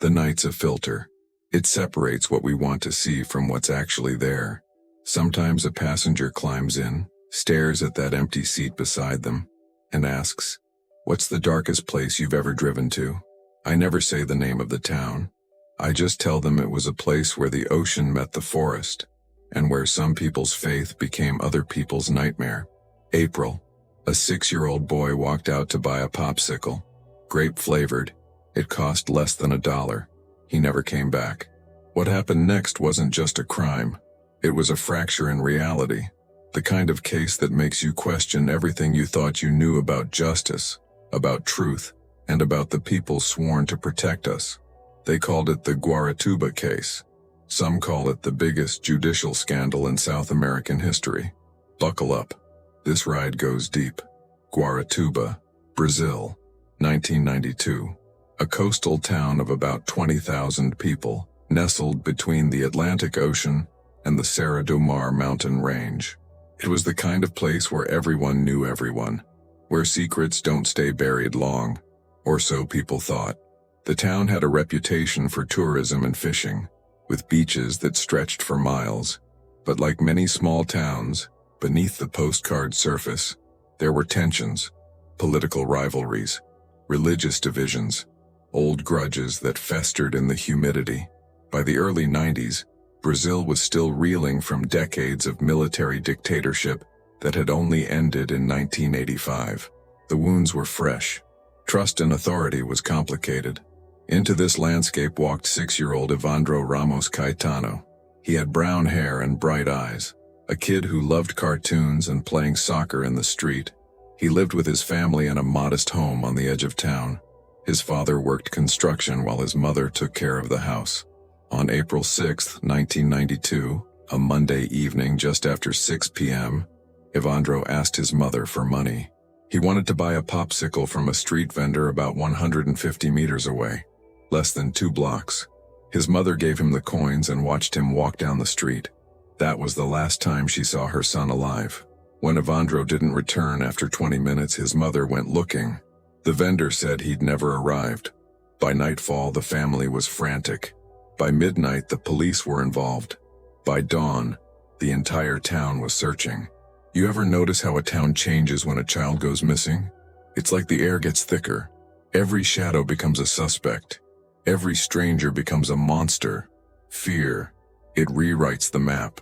The night's a filter. It separates what we want to see from what's actually there. Sometimes a passenger climbs in, stares at that empty seat beside them, and asks, "What's the darkest place you've ever driven to?" I never say the name of the town. I just tell them it was a place where the ocean met the forest, and where some people's faith became other people's nightmare. April. A 6-year-old boy walked out to buy a popsicle. Grape-flavored. It cost less than $1. He never came back. What happened next wasn't just a crime. It was a fracture in reality. The kind of case that makes you question everything you thought you knew about justice, about truth, and about the people sworn to protect us. They called it the Guaratuba case. Some call it the biggest judicial scandal in South American history. Buckle up. This ride goes deep. Guaratuba, Brazil, 1992. A coastal town of about 20,000 people, nestled between the Atlantic Ocean and the Serra do Mar mountain range. It was the kind of place where everyone knew everyone, where secrets don't stay buried long, or so people thought. The town had a reputation for tourism and fishing, with beaches that stretched for miles. But like many small towns, beneath the postcard surface, there were tensions, political rivalries, religious divisions, old grudges that festered in the humidity. By the early 90s, Brazil was still reeling from decades of military dictatorship that had only ended in 1985. The wounds were fresh. Trust in authority was complicated. Into this landscape walked 6-year-old Evandro Ramos Caetano. He had brown hair and bright eyes, a kid who loved cartoons and playing soccer in the street. He lived with his family in a modest home on the edge of town. His father worked construction while his mother took care of the house. On April 6, 1992, a Monday evening just after 6 p.m., Evandro asked his mother for money. He wanted to buy a popsicle from a street vendor about 150 meters away, less than 2 blocks. His mother gave him the coins and watched him walk down the street. That was the last time she saw her son alive. When Evandro didn't return after 20 minutes, his mother went looking. The vendor said he'd never arrived. By nightfall, the family was frantic. By midnight, the police were involved. By dawn, the entire town was searching. You ever notice how a town changes when a child goes missing? It's like the air gets thicker. Every shadow becomes a suspect. Every stranger becomes a monster. Fear. It rewrites the map.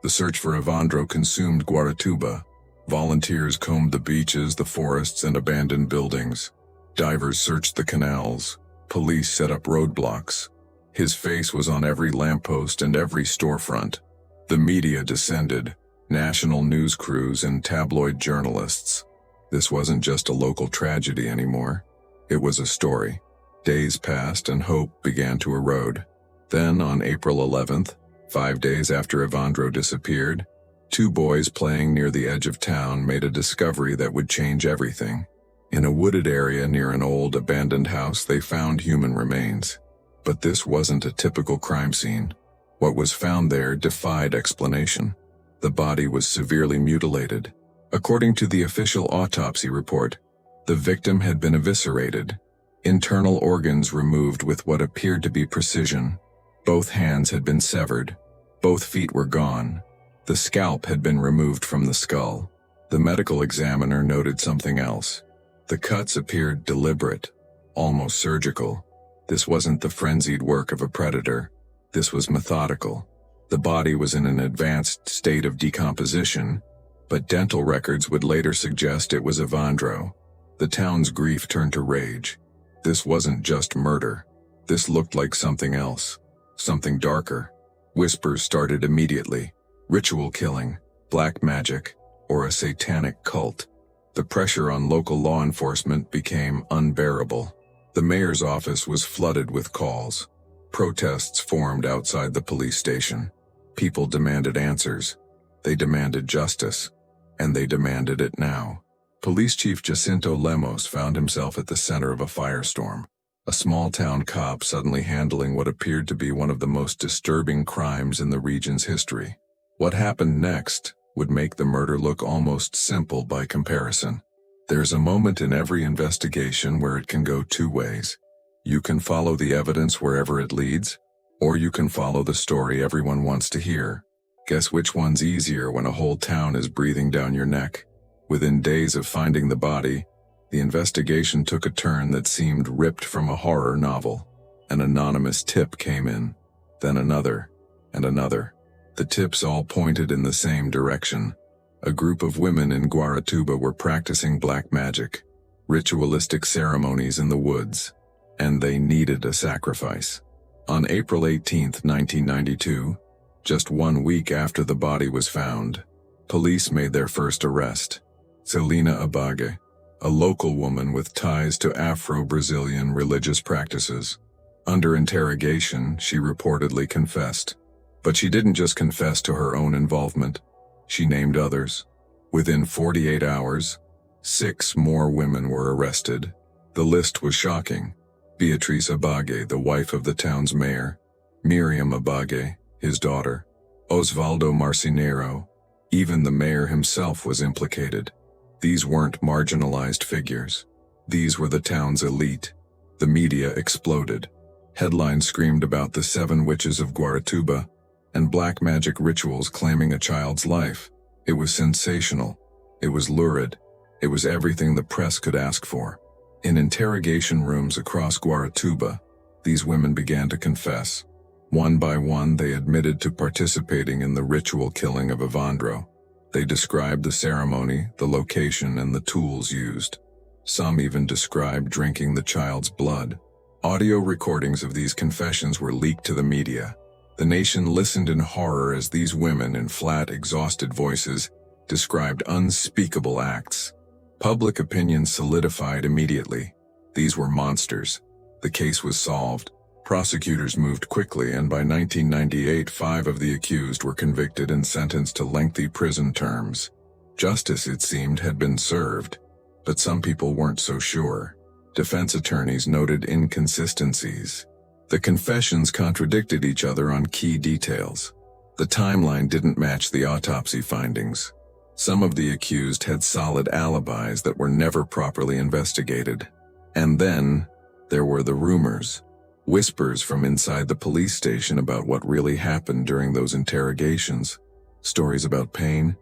The search for Evandro consumed Guaratuba. Volunteers combed the beaches, the forests, and abandoned buildings. Divers searched the canals. Police set up roadblocks. His face was on every lamppost and every storefront. The media descended. National news crews and tabloid journalists. This wasn't just a local tragedy anymore. It was a story. Days passed and hope began to erode. Then, on April 11th, 5 days after Evandro disappeared, 2 boys playing near the edge of town made a discovery that would change everything. In a wooded area near an old, abandoned house, they found human remains. But this wasn't a typical crime scene. What was found there defied explanation. The body was severely mutilated. According to the official autopsy report, the victim had been eviscerated. Internal organs removed with what appeared to be precision. Both hands had been severed. Both feet were gone. The scalp had been removed from the skull. The medical examiner noted something else. The cuts appeared deliberate, almost surgical. This wasn't the frenzied work of a predator. This was methodical. The body was in an advanced state of decomposition, but dental records would later suggest it was Evandro. The town's grief turned to rage. This wasn't just murder. This looked like something else, something darker. Whispers started immediately. Ritual killing, black magic, or a satanic cult. The pressure on local law enforcement became unbearable. The mayor's office was flooded with calls. Protests formed outside the police station. People demanded answers. They demanded justice. And they demanded it now. Police Chief Jacinto Lemos found himself at the center of a firestorm. A small-town cop suddenly handling what appeared to be one of the most disturbing crimes in the region's history. What happened next would make the murder look almost simple by comparison. There's a moment in every investigation where it can go 2 ways. You can follow the evidence wherever it leads, or you can follow the story everyone wants to hear. Guess which one's easier when a whole town is breathing down your neck? Within days of finding the body, the investigation took a turn that seemed ripped from a horror novel. An anonymous tip came in, then another, and another. The tips all pointed in the same direction. A group of women in Guaratuba were practicing black magic, ritualistic ceremonies in the woods, and they needed a sacrifice. On April 18, 1992, just 1 week after the body was found, police made their first arrest. Celina Abage, a local woman with ties to Afro-Brazilian religious practices. Under interrogation, she reportedly confessed. But she didn't just confess to her own involvement. She named others. Within 48 hours, 6 more women were arrested. The list was shocking. Beatriz Abage, the wife of the town's mayor, Miriam Abage, his daughter, Osvaldo Marcinero, even the mayor himself was implicated. These weren't marginalized figures. These were the town's elite. The media exploded. Headlines screamed about the 7 witches of Guaratuba and black magic rituals claiming a child's life. It was sensational. It was lurid. It was everything the press could ask for. In interrogation rooms across Guaratuba, these women began to confess. One by one, they admitted to participating in the ritual killing of Evandro. They described the ceremony, the location, and the tools used. Some even described drinking the child's blood. Audio recordings of these confessions were leaked to the media. The nation listened in horror as these women, in flat, exhausted voices, described unspeakable acts. Public opinion solidified immediately. These were monsters. The case was solved. Prosecutors moved quickly, and by 1998, 5 of the accused were convicted and sentenced to lengthy prison terms. Justice, it seemed, had been served, but some people weren't so sure. Defense attorneys noted inconsistencies. The confessions contradicted each other on key details. The timeline didn't match the autopsy findings. Some of the accused had solid alibis that were never properly investigated. And then, there were the rumors. Whispers from inside the police station about what really happened during those interrogations. Stories about pain,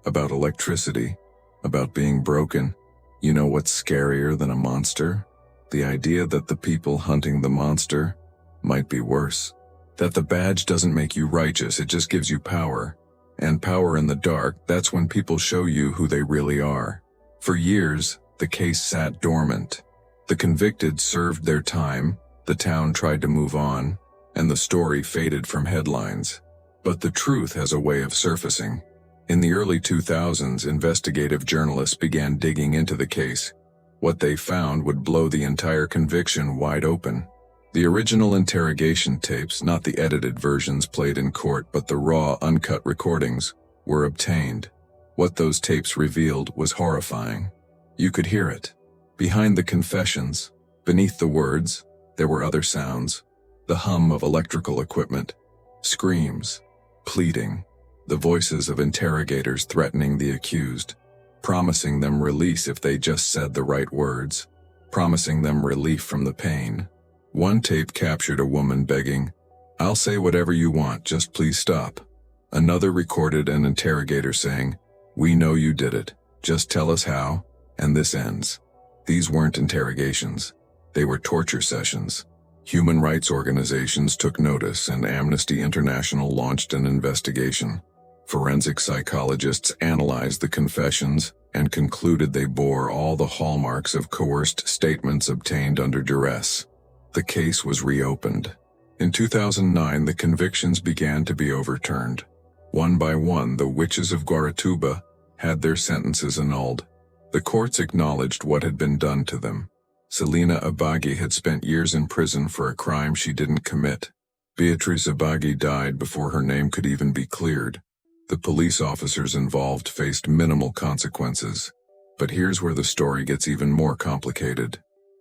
about electricity, about being broken. You know what's scarier than a monster? The idea that the people hunting the monster might be worse. That the badge doesn't make you righteous, it just gives you power. And power in the dark, that's when people show you who they really are. For years, the case sat dormant. The convicted served their time, the town tried to move on, and the story faded from headlines. But the truth has a way of surfacing. In the early 2000s, investigative journalists began digging into the case. What they found would blow the entire conviction wide open. The original interrogation tapes, not the edited versions played in court but the raw, uncut recordings, were obtained. What those tapes revealed was horrifying. You could hear it. Behind the confessions, beneath the words, there were other sounds. The hum of electrical equipment, screams, pleading, the voices of interrogators threatening the accused, promising them release if they just said the right words, promising them relief from the pain. One tape captured a woman begging, "I'll say whatever you want, just please stop." Another recorded an interrogator saying, "We know you did it, just tell us how," and this ends. These weren't interrogations. They were torture sessions. Human rights organizations took notice, and Amnesty International launched an investigation. Forensic psychologists analyzed the confessions and concluded they bore all the hallmarks of coerced statements obtained under duress. The case was reopened. In 2009, the convictions began to be overturned. One by one, the witches of Guaratuba had their sentences annulled. The courts acknowledged what had been done to them. Celina Abage had spent years in prison for a crime she didn't commit. Beatriz Abage died before her name could even be cleared. The police officers involved faced minimal consequences. But here's where the story gets even more complicated.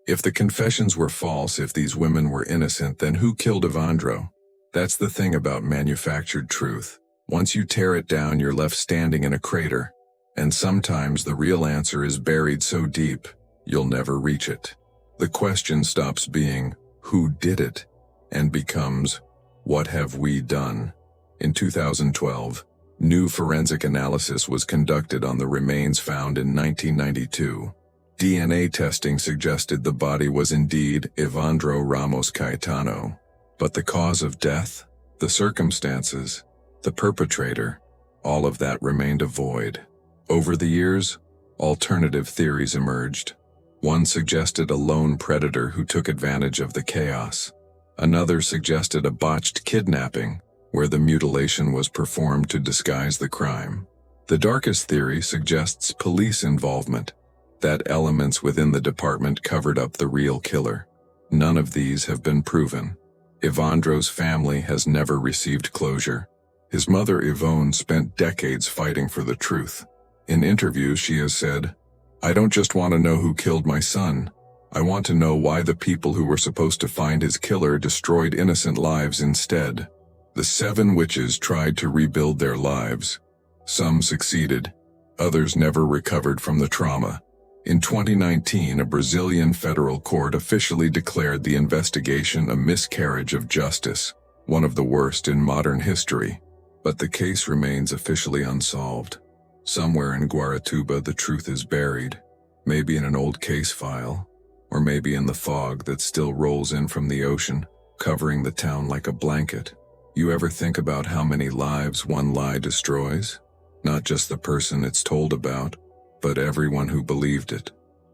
If the confessions were false, if these women were innocent, then who killed Evandro? That's the thing about manufactured truth. Once you tear it down, you're left standing in a crater. And sometimes the real answer is buried so deep, you'll never reach it. The question stops being, who did it, and becomes, what have we done? In 2012, new forensic analysis was conducted on the remains found in 1992. DNA testing suggested the body was indeed Evandro Ramos Cayetano, but the cause of death, the circumstances, the perpetrator, all of that remained a void. Over the years, alternative theories emerged. One suggested a lone predator who took advantage of the chaos. Another suggested a botched kidnapping, where the mutilation was performed to disguise the crime. The darkest theory suggests police involvement, that elements within the department covered up the real killer. None of these have been proven. Evandro's family has never received closure. His mother Yvonne spent decades fighting for the truth. In interviews she has said, "I don't just want to know who killed my son. I want to know why the people who were supposed to find his killer destroyed innocent lives instead." The 7 witches tried to rebuild their lives. Some succeeded. Others never recovered from the trauma. In 2019, a Brazilian federal court officially declared the investigation a miscarriage of justice, one of the worst in modern history. But the case remains officially unsolved. Somewhere in Guaratuba, the truth is buried, maybe in an old case file, or maybe in the fog that still rolls in from the ocean, covering the town like a blanket. You ever think about how many lives one lie destroys? Not just the person it's told about, but everyone who believed it,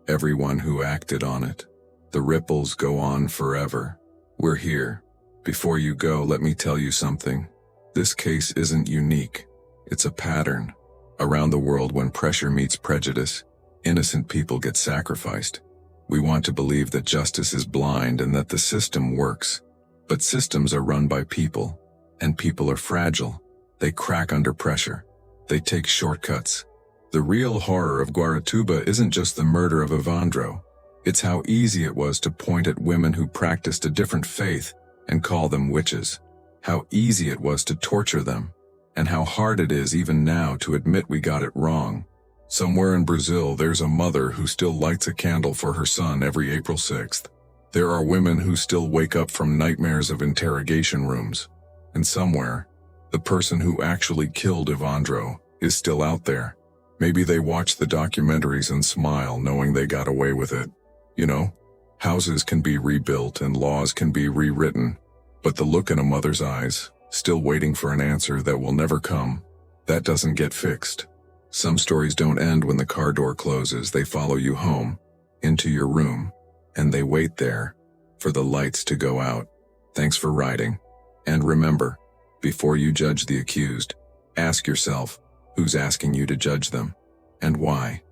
everyone who acted on it. The ripples go on forever. We're here. Before you go, let me tell you something. This case isn't unique. It's a pattern. Around the world, when pressure meets prejudice, innocent people get sacrificed. We want to believe that justice is blind and that the system works. But systems are run by people, and people are fragile. They crack under pressure. They take shortcuts. The real horror of Guaratuba isn't just the murder of Evandro. It's how easy it was to point at women who practiced a different faith and call them witches. How easy it was to torture them, and how hard it is even now to admit we got it wrong. Somewhere in Brazil, there's a mother who still lights a candle for her son every April 6th. There are women who still wake up from nightmares of interrogation rooms. And somewhere, the person who actually killed Evandro is still out there. Maybe they watch the documentaries and smile knowing they got away with it. You know, houses can be rebuilt and laws can be rewritten, but the look in a mother's eyes, still waiting for an answer that will never come, that doesn't get fixed. Some stories don't end when the car door closes. They follow you home, into your room, and they wait there for the lights to go out. Thanks for writing. And remember, before you judge the accused, ask yourself, who's asking you to judge them, and why?